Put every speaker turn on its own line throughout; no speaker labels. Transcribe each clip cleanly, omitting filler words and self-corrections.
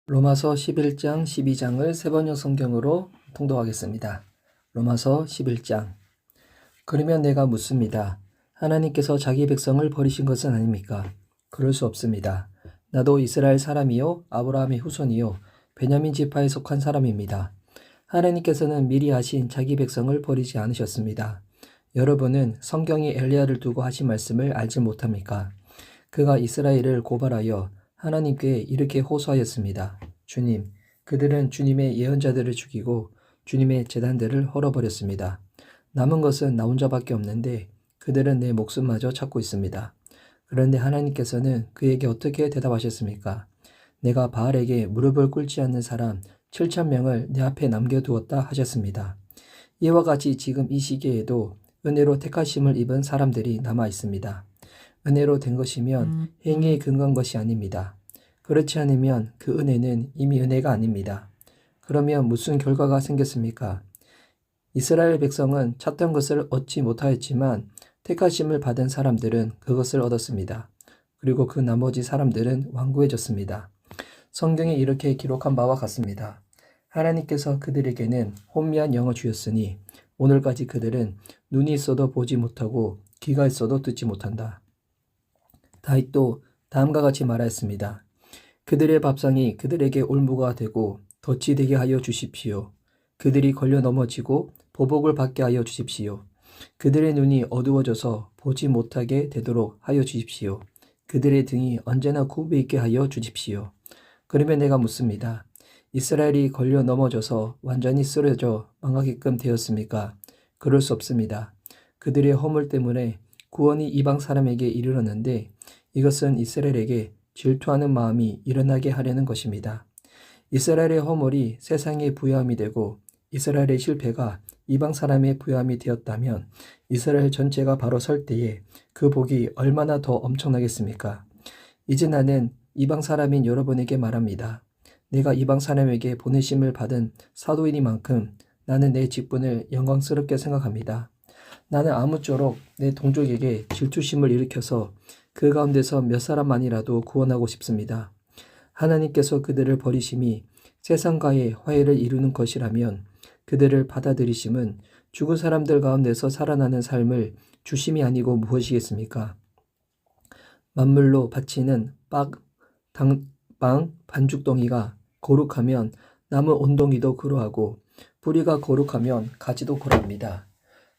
로마서 11장, 12장을 세 번역 성경으로 통독하겠습니다. 로마서 11장. 그러면 내가 묻습니다. 하나님께서 자기 백성을 버리신 것은 아닙니까? 그럴 수 없습니다. 나도 이스라엘 사람이요 아브라함의 후손이요 베냐민 지파에 속한 사람입니다. 하나님께서는 미리 하신 자기 백성을 버리지 않으셨습니다. 여러분은 성경이 엘리야를 두고 하신 말씀을 알지 못합니까? 그가 이스라엘을 고발하여 하나님께 이렇게 호소하였습니다. 주님, 그들은 주님의 예언자들을 죽이고 주님의 제단들을 헐어버렸습니다. 남은 것은 나 혼자밖에 없는데 그들은 내 목숨마저 찾고 있습니다. 그런데 하나님께서는 그에게 어떻게 대답하셨습니까? 내가 바알에게 무릎을 꿇지 않는 사람 7,000명을 내 앞에 남겨두었다 하셨습니다. 이와 같이 지금 이 시기에도 은혜로 택하심을 입은 사람들이 남아 있습니다. 은혜로 된 것이면 행위에 근거한 것이 아닙니다. 그렇지 않으면 그 은혜는 이미 은혜가 아닙니다. 그러면 무슨 결과가 생겼습니까? 이스라엘 백성은 찾던 것을 얻지 못하였지만 택하심을 받은 사람들은 그것을 얻었습니다. 그리고 그 나머지 사람들은 완고해졌습니다. 성경에 이렇게 기록한 바와 같습니다. 하나님께서 그들에게는 혼미한 영을 주셨으니 오늘까지 그들은 눈이 있어도 보지 못하고 귀가 있어도 듣지 못한다. 다윗도 다음과 같이 말하였습니다. 그들의 밥상이 그들에게 올무가 되고 덫이 되게 하여 주십시오. 그들이 걸려 넘어지고 보복을 받게 하여 주십시오. 그들의 눈이 어두워져서 보지 못하게 되도록 하여 주십시오. 그들의 등이 언제나 굽어 있게 하여 주십시오. 그러면 내가 묻습니다. 이스라엘이 걸려 넘어져서 완전히 쓰러져 망하게끔 되었습니까? 그럴 수 없습니다. 그들의 허물 때문에 구원이 이방 사람에게 이르렀는데 이것은 이스라엘에게 질투하는 마음이 일어나게 하려는 것입니다. 이스라엘의 허물이 세상의 부요함이 되고 이스라엘의 실패가 이방 사람의 부요함이 되었다면 이스라엘 전체가 바로 설 때에 그 복이 얼마나 더 엄청나겠습니까? 이제 나는 이방 사람인 여러분에게 말합니다. 내가 이방 사람에게 보내심을 받은 사도이니만큼 나는 내 직분을 영광스럽게 생각합니다. 나는 아무쪼록 내 동족에게 질투심을 일으켜서 그 가운데서 몇 사람만이라도 구원하고 싶습니다. 하나님께서 그들을 버리심이 세상과의 화해를 이루는 것이라면 그들을 받아들이심은 죽은 사람들 가운데서 살아나는 삶을 주심이 아니고 무엇이겠습니까? 만물로 바치는 빵 반죽덩이가 거룩하면 나무 온덩이도 그러하고 뿌리가 거룩하면 가지도 그러합니다.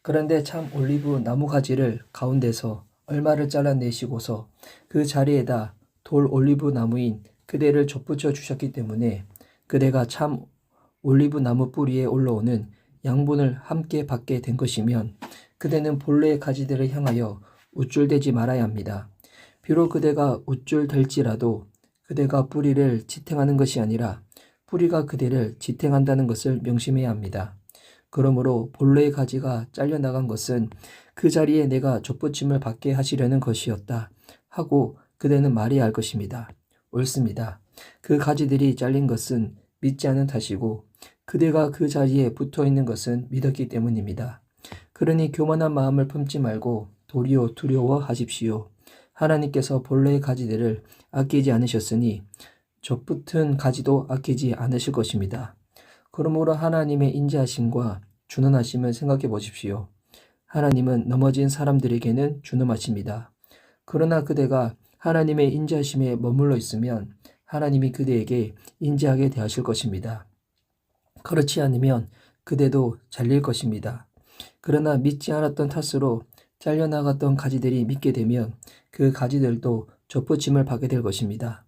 그런데 참 올리브 나무 가지를 가운데서 얼마를 잘라내시고서 그 자리에다 돌 올리브 나무인 그대를 접붙여 주셨기 때문에 그대가 참 올리브 나무 뿌리에 올라오는 양분을 함께 받게 된 것이면 그대는 본래의 가지들을 향하여 우쭐대지 말아야 합니다. 비록 그대가 우쭐댈지라도 그대가 뿌리를 지탱하는 것이 아니라 뿌리가 그대를 지탱한다는 것을 명심해야 합니다. 그러므로 본래의 가지가 잘려나간 것은 그 자리에 내가 접붙임을 받게 하시려는 것이었다 하고 그대는 말해야 할 것입니다. 옳습니다. 그 가지들이 잘린 것은 믿지 않은 탓이고 그대가 그 자리에 붙어있는 것은 믿었기 때문입니다. 그러니 교만한 마음을 품지 말고 도리어 두려워하십시오. 하나님께서 본래의 가지들을 아끼지 않으셨으니 접붙은 가지도 아끼지 않으실 것입니다. 그러므로 하나님의 인자하심과 준원하심을 생각해 보십시오. 하나님은 넘어진 사람들에게는 준엄하십니다. 그러나 그대가 하나님의 인자하심에 머물러 있으면 하나님이 그대에게 인자하게 대하실 것입니다. 그렇지 않으면 그대도 잘릴 것입니다. 그러나 믿지 않았던 탓으로 잘려나갔던 가지들이 믿게 되면 그 가지들도 접붙임을 받게 될 것입니다.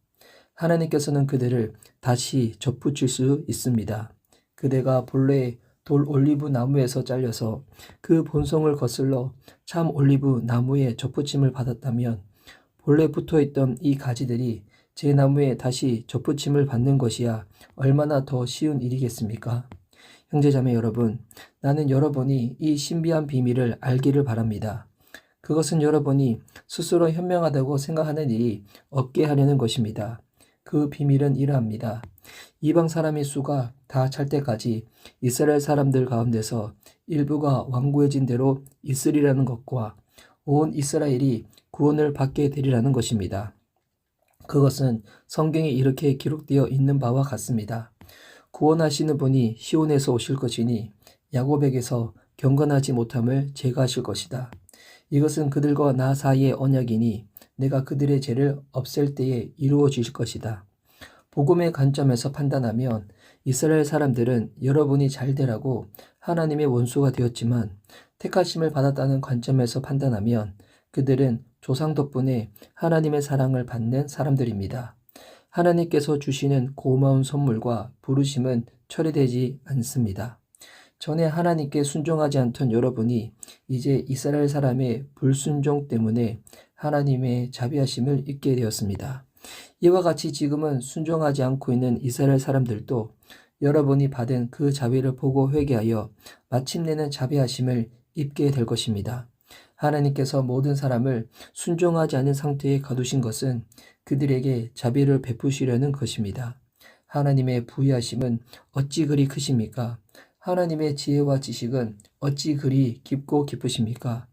하나님께서는 그들을 다시 접붙일 수 있습니다. 그대가 본래 돌 올리브 나무에서 잘려서 그 본성을 거슬러 참 올리브 나무에 접붙임을 받았다면 본래 붙어있던 이 가지들이 제 나무에 다시 접붙임을 받는 것이야 얼마나 더 쉬운 일이겠습니까? 형제자매 여러분, 나는 여러분이 이 신비한 비밀을 알기를 바랍니다. 그것은 여러분이 스스로 현명하다고 생각하는 일이 없게 하려는 것입니다. 그 비밀은 이러합니다. 이방 사람의 수가 다 찰 때까지 이스라엘 사람들 가운데서 일부가 완고해진 대로 있으리라는 것과 온 이스라엘이 구원을 받게 되리라는 것입니다. 그것은 성경에 이렇게 기록되어 있는 바와 같습니다. 구원하시는 분이 시온에서 오실 것이니 야곱에게서 경건하지 못함을 제거하실 것이다. 이것은 그들과 나 사이의 언약이니 내가 그들의 죄를 없앨 때에 이루어질 것이다. 복음의 관점에서 판단하면 이스라엘 사람들은 여러분이 잘 되라고 하나님의 원수가 되었지만, 택하심을 받았다는 관점에서 판단하면 그들은 조상 덕분에 하나님의 사랑을 받는 사람들입니다. 하나님께서 주시는 고마운 선물과 부르심은 처리되지 않습니다. 전에 하나님께 순종하지 않던 여러분이 이제 이스라엘 사람의 불순종 때문에 하나님의 자비하심을 잊게 되었습니다. 이와 같이 지금은 순종하지 않고 있는 이스라엘 사람들도 여러분이 받은 그 자비를 보고 회개하여 마침내는 자비하심을 입게 될 것입니다. 하나님께서 모든 사람을 순종하지 않은 상태에 가두신 것은 그들에게 자비를 베푸시려는 것입니다. 하나님의 부유하심은 어찌 그리 크십니까? 하나님의 지혜와 지식은 어찌 그리 깊고 깊으십니까?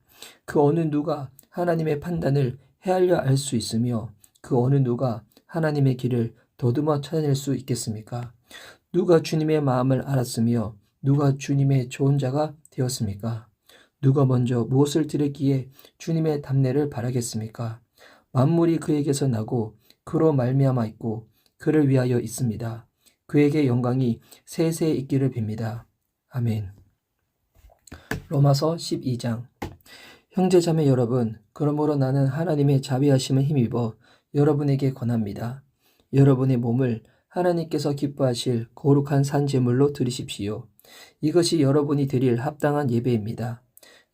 그 어느 누가 하나님의 판단을 헤아려 알 수 있으며 그 어느 누가 하나님의 길을 더듬어 찾아낼 수 있겠습니까? 누가 주님의 마음을 알았으며 누가 주님의 좋은 자가 되었습니까? 누가 먼저 무엇을 드렸기에 주님의 답례를 바라겠습니까? 만물이 그에게서 나고 그로 말미암아 있고 그를 위하여 있습니다. 그에게 영광이 세세에 있기를 빕니다. 아멘. 로마서 12장. 형제자매 여러분, 그러므로 나는 하나님의 자비하심을 힘입어 여러분에게 권합니다. 여러분의 몸을 하나님께서 기뻐하실 거룩한 산제물로 드리십시오. 이것이 여러분이 드릴 합당한 예배입니다.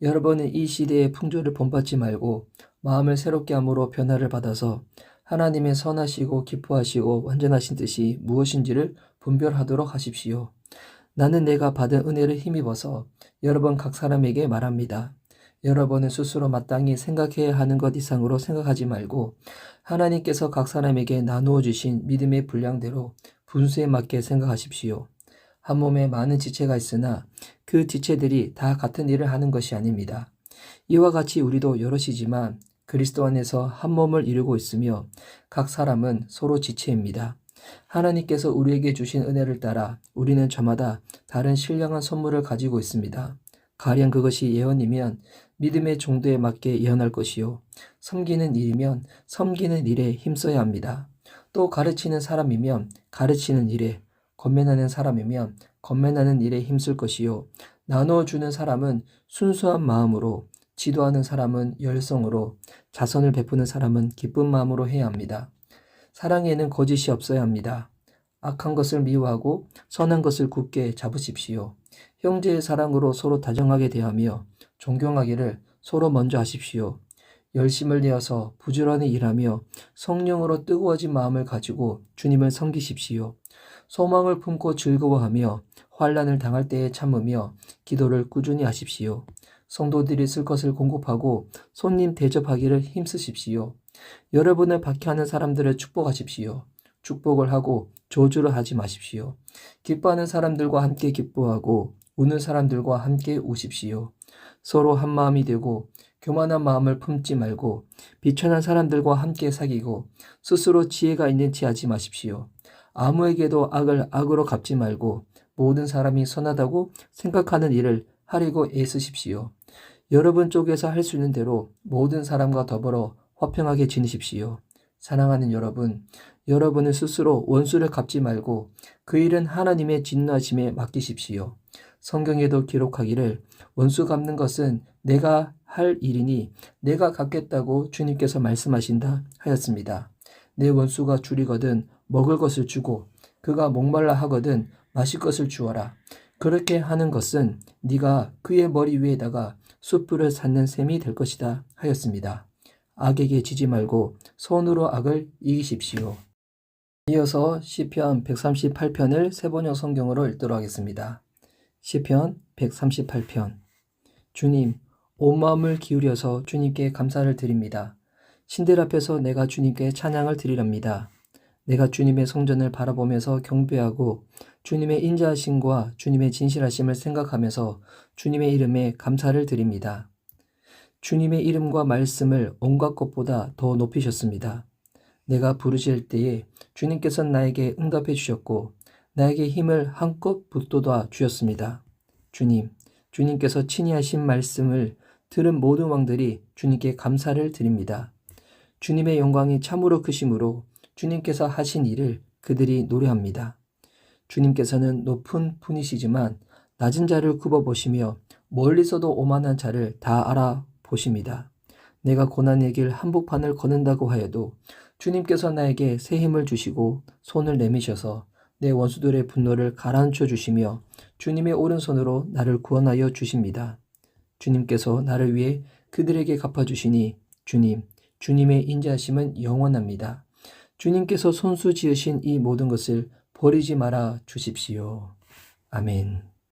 여러분은 이 시대의 풍조를 본받지 말고 마음을 새롭게 함으로 변화를 받아서 하나님의 선하시고 기뻐하시고 완전하신 뜻이 무엇인지를 분별하도록 하십시오. 나는 내가 받은 은혜를 힘입어서 여러분 각 사람에게 말합니다. 여러분은 스스로 마땅히 생각해야 하는 것 이상으로 생각하지 말고 하나님께서 각 사람에게 나누어 주신 믿음의 분량대로 분수에 맞게 생각하십시오. 한 몸에 많은 지체가 있으나 그 지체들이 다 같은 일을 하는 것이 아닙니다. 이와 같이 우리도 여럿이지만 그리스도 안에서 한 몸을 이루고 있으며 각 사람은 서로 지체입니다. 하나님께서 우리에게 주신 은혜를 따라 우리는 저마다 다른 신령한 선물을 가지고 있습니다. 가령 그것이 예언이면 믿음의 정도에 맞게 예언할 것이요, 섬기는 일이면 섬기는 일에 힘써야 합니다. 또 가르치는 사람이면 가르치는 일에, 권면하는 사람이면 권면하는 일에 힘쓸 것이요, 나누어주는 사람은 순수한 마음으로, 지도하는 사람은 열성으로, 자선을 베푸는 사람은 기쁜 마음으로 해야 합니다. 사랑에는 거짓이 없어야 합니다. 악한 것을 미워하고 선한 것을 굳게 잡으십시오. 형제의 사랑으로 서로 다정하게 대하며 존경하기를 서로 먼저 하십시오. 열심을 내어서 부지런히 일하며 성령으로 뜨거워진 마음을 가지고 주님을 섬기십시오. 소망을 품고 즐거워하며 환난을 당할 때에 참으며 기도를 꾸준히 하십시오. 성도들이 쓸 것을 공급하고 손님 대접하기를 힘쓰십시오. 여러분을 박해하는 사람들을 축복하십시오. 축복을 하고 저주를 하지 마십시오. 기뻐하는 사람들과 함께 기뻐하고 우는 사람들과 함께 우십시오. 서로 한 마음이 되고 교만한 마음을 품지 말고 비천한 사람들과 함께 사귀고 스스로 지혜가 있는 체 하지 마십시오. 아무에게도 악을 악으로 갚지 말고 모든 사람이 선하다고 생각하는 일을 하려고 애쓰십시오. 여러분 쪽에서 할 수 있는 대로 모든 사람과 더불어 화평하게 지내십시오. 사랑하는 여러분, 여러분은 스스로 원수를 갚지 말고 그 일은 하나님의 진노하심에 맡기십시오. 성경에도 기록하기를 원수 갚는 것은 내가 할 일이니 내가 갚겠다고 주님께서 말씀하신다 하였습니다. 내 원수가 줄이거든 먹을 것을 주고 그가 목말라 하거든 마실 것을 주어라. 그렇게 하는 것은 네가 그의 머리 위에다가 숯불을 샀는 셈이 될 것이다 하였습니다. 악에게 지지 말고 손으로 악을 이기십시오. 이어서 시편 138편을 세번역 성경으로 읽도록 하겠습니다. 시편 138편. 주님, 온 마음을 기울여서 주님께 감사를 드립니다. 신들 앞에서 내가 주님께 찬양을 드리렵니다. 내가 주님의 성전을 바라보면서 경배하고 주님의 인자하심과 주님의 진실하심을 생각하면서 주님의 이름에 감사를 드립니다. 주님의 이름과 말씀을 온갖 것보다 더 높이셨습니다. 내가 부르짖을 때에 주님께서 나에게 응답해 주셨고 나에게 힘을 한껏 북돋아 주셨습니다. 주님께서 친히 하신 말씀을 들은 모든 왕들이 주님께 감사를 드립니다. 주님의 영광이 참으로 크심으로 주님께서 하신 일을 그들이 노래합니다. 주님께서는 높은 분이시지만 낮은 자를 굽어보시며 멀리서도 오만한 자를 다 알아보십니다. 내가 고난의 길 한복판을 걷는다고 하여도 주님께서 나에게 새 힘을 주시고 손을 내미셔서 내 원수들의 분노를 가라앉혀 주시며 주님의 오른손으로 나를 구원하여 주십니다. 주님께서 나를 위해 그들에게 갚아주시니 주님의 인자하심은 영원합니다. 주님께서 손수 지으신 이 모든 것을 버리지 말아 주십시오. 아멘.